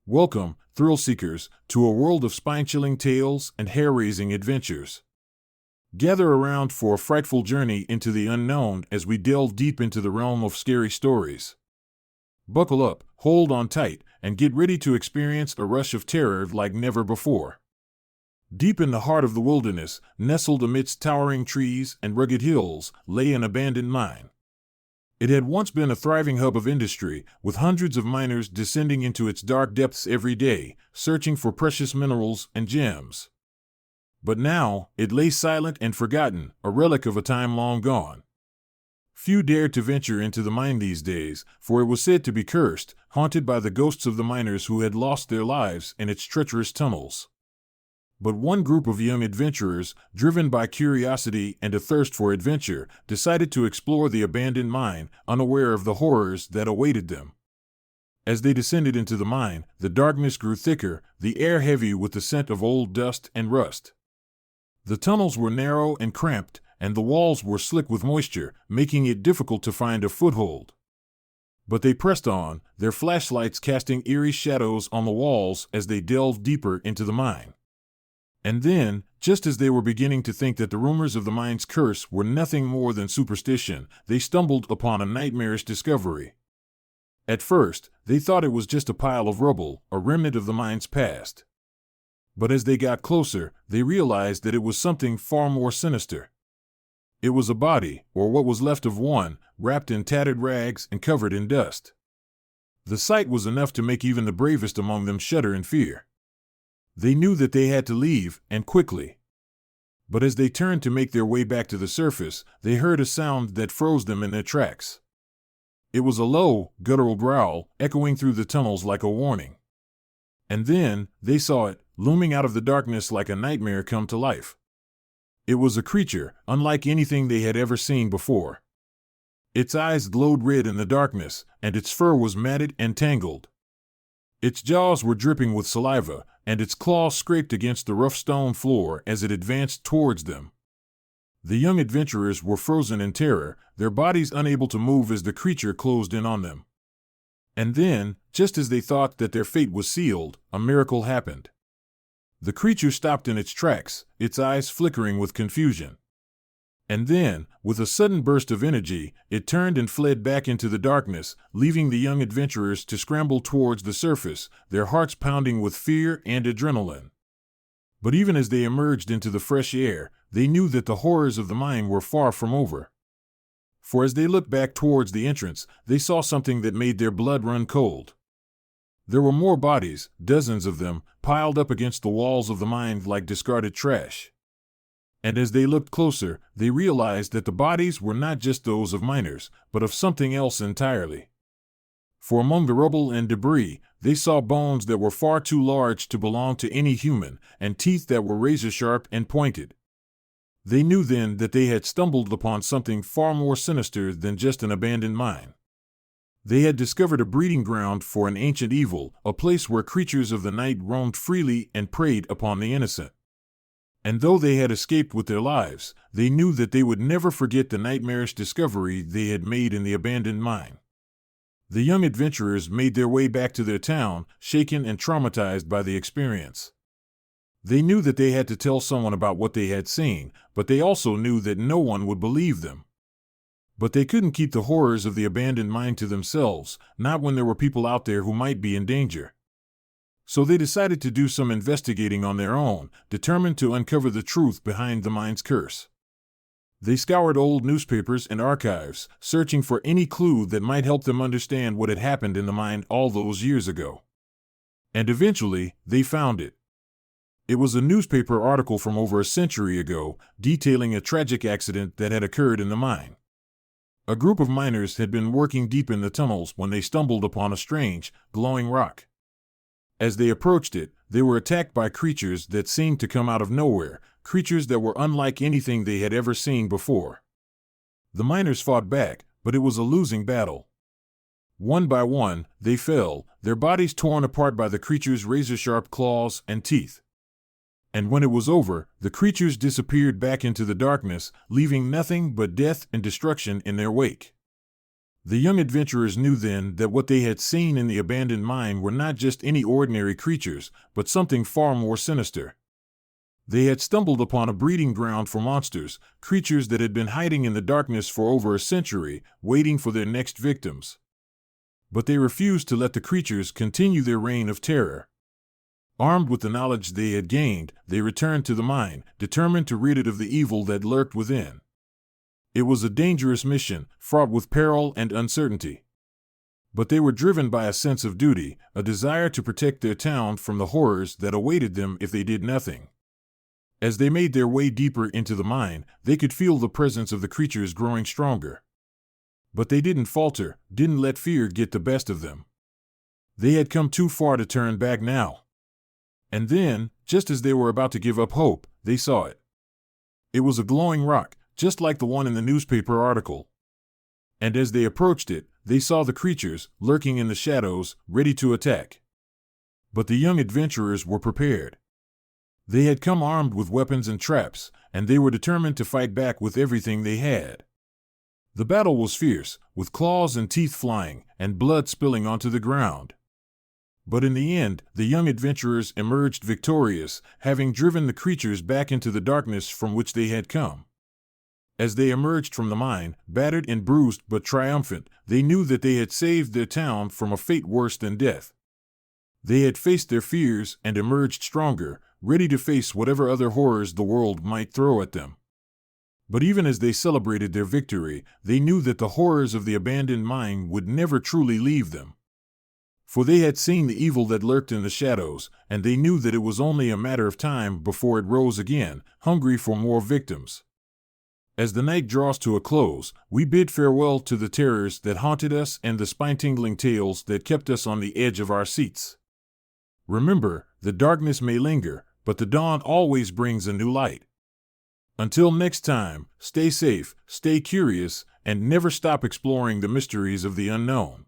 Welcome, thrill seekers, to a world of spine-chilling tales and hair-raising adventures. Gather around for a frightful journey into the unknown as we delve deep into the realm of scary stories. Buckle up, hold on tight, and get ready to experience a rush of terror like never before. Deep in the heart of the wilderness, nestled amidst towering trees and rugged hills, lay an abandoned mine. It had once been a thriving hub of industry, with hundreds of miners descending into its dark depths every day, searching for precious minerals and gems. But now, it lay silent and forgotten, a relic of a time long gone. Few dared to venture into the mine these days, for it was said to be cursed, haunted by the ghosts of the miners who had lost their lives in its treacherous tunnels. But one group of young adventurers, driven by curiosity and a thirst for adventure, decided to explore the abandoned mine, unaware of the horrors that awaited them. As they descended into the mine, the darkness grew thicker, the air heavy with the scent of old dust and rust. The tunnels were narrow and cramped, and the walls were slick with moisture, making it difficult to find a foothold. But they pressed on, their flashlights casting eerie shadows on the walls as they delved deeper into the mine. And then, just as they were beginning to think that the rumors of the mine's curse were nothing more than superstition, they stumbled upon a nightmarish discovery. At first, they thought it was just a pile of rubble, a remnant of the mine's past. But as they got closer, they realized that it was something far more sinister. It was a body, or what was left of one, wrapped in tattered rags and covered in dust. The sight was enough to make even the bravest among them shudder in fear. They knew that they had to leave, and quickly. But as they turned to make their way back to the surface, they heard a sound that froze them in their tracks. It was a low, guttural growl, echoing through the tunnels like a warning. And then, they saw it, looming out of the darkness like a nightmare come to life. It was a creature, unlike anything they had ever seen before. Its eyes glowed red in the darkness, and its fur was matted and tangled. Its jaws were dripping with saliva, and its claws scraped against the rough stone floor as it advanced towards them. The young adventurers were frozen in terror, their bodies unable to move as the creature closed in on them. And then, just as they thought that their fate was sealed, a miracle happened. The creature stopped in its tracks, its eyes flickering with confusion. And then, with a sudden burst of energy, it turned and fled back into the darkness, leaving the young adventurers to scramble towards the surface, their hearts pounding with fear and adrenaline. But even as they emerged into the fresh air, they knew that the horrors of the mine were far from over. For as they looked back towards the entrance, they saw something that made their blood run cold. There were more bodies, dozens of them, piled up against the walls of the mine like discarded trash. And as they looked closer, they realized that the bodies were not just those of miners, but of something else entirely. For among the rubble and debris, they saw bones that were far too large to belong to any human, and teeth that were razor-sharp and pointed. They knew then that they had stumbled upon something far more sinister than just an abandoned mine. They had discovered a breeding ground for an ancient evil, a place where creatures of the night roamed freely and preyed upon the innocent. And though they had escaped with their lives, they knew that they would never forget the nightmarish discovery they had made in the abandoned mine. The young adventurers made their way back to their town, shaken and traumatized by the experience. They knew that they had to tell someone about what they had seen, but they also knew that no one would believe them. But they couldn't keep the horrors of the abandoned mine to themselves, not when there were people out there who might be in danger. So they decided to do some investigating on their own, determined to uncover the truth behind the mine's curse. They scoured old newspapers and archives, searching for any clue that might help them understand what had happened in the mine all those years ago. And eventually, they found it. It was a newspaper article from over a century ago, detailing a tragic accident that had occurred in the mine. A group of miners had been working deep in the tunnels when they stumbled upon a strange, glowing rock. As they approached it, they were attacked by creatures that seemed to come out of nowhere, creatures that were unlike anything they had ever seen before. The miners fought back, but it was a losing battle. One by one, they fell, their bodies torn apart by the creatures' razor-sharp claws and teeth. And when it was over, the creatures disappeared back into the darkness, leaving nothing but death and destruction in their wake. The young adventurers knew then that what they had seen in the abandoned mine were not just any ordinary creatures, but something far more sinister. They had stumbled upon a breeding ground for monsters, creatures that had been hiding in the darkness for over a century, waiting for their next victims. But they refused to let the creatures continue their reign of terror. Armed with the knowledge they had gained, they returned to the mine, determined to rid it of the evil that lurked within. It was a dangerous mission, fraught with peril and uncertainty. But they were driven by a sense of duty, a desire to protect their town from the horrors that awaited them if they did nothing. As they made their way deeper into the mine, they could feel the presence of the creatures growing stronger. But they didn't falter, didn't let fear get the best of them. They had come too far to turn back now. And then, just as they were about to give up hope, they saw it. It was a glowing rock, just like the one in the newspaper article. And as they approached it, they saw the creatures, lurking in the shadows, ready to attack. But the young adventurers were prepared. They had come armed with weapons and traps, and they were determined to fight back with everything they had. The battle was fierce, with claws and teeth flying, and blood spilling onto the ground. But in the end, the young adventurers emerged victorious, having driven the creatures back into the darkness from which they had come. As they emerged from the mine, battered and bruised but triumphant, they knew that they had saved their town from a fate worse than death. They had faced their fears and emerged stronger, ready to face whatever other horrors the world might throw at them. But even as they celebrated their victory, they knew that the horrors of the abandoned mine would never truly leave them. For they had seen the evil that lurked in the shadows, and they knew that it was only a matter of time before it rose again, hungry for more victims. As the night draws to a close, we bid farewell to the terrors that haunted us and the spine-tingling tales that kept us on the edge of our seats. Remember, the darkness may linger, but the dawn always brings a new light. Until next time, stay safe, stay curious, and never stop exploring the mysteries of the unknown.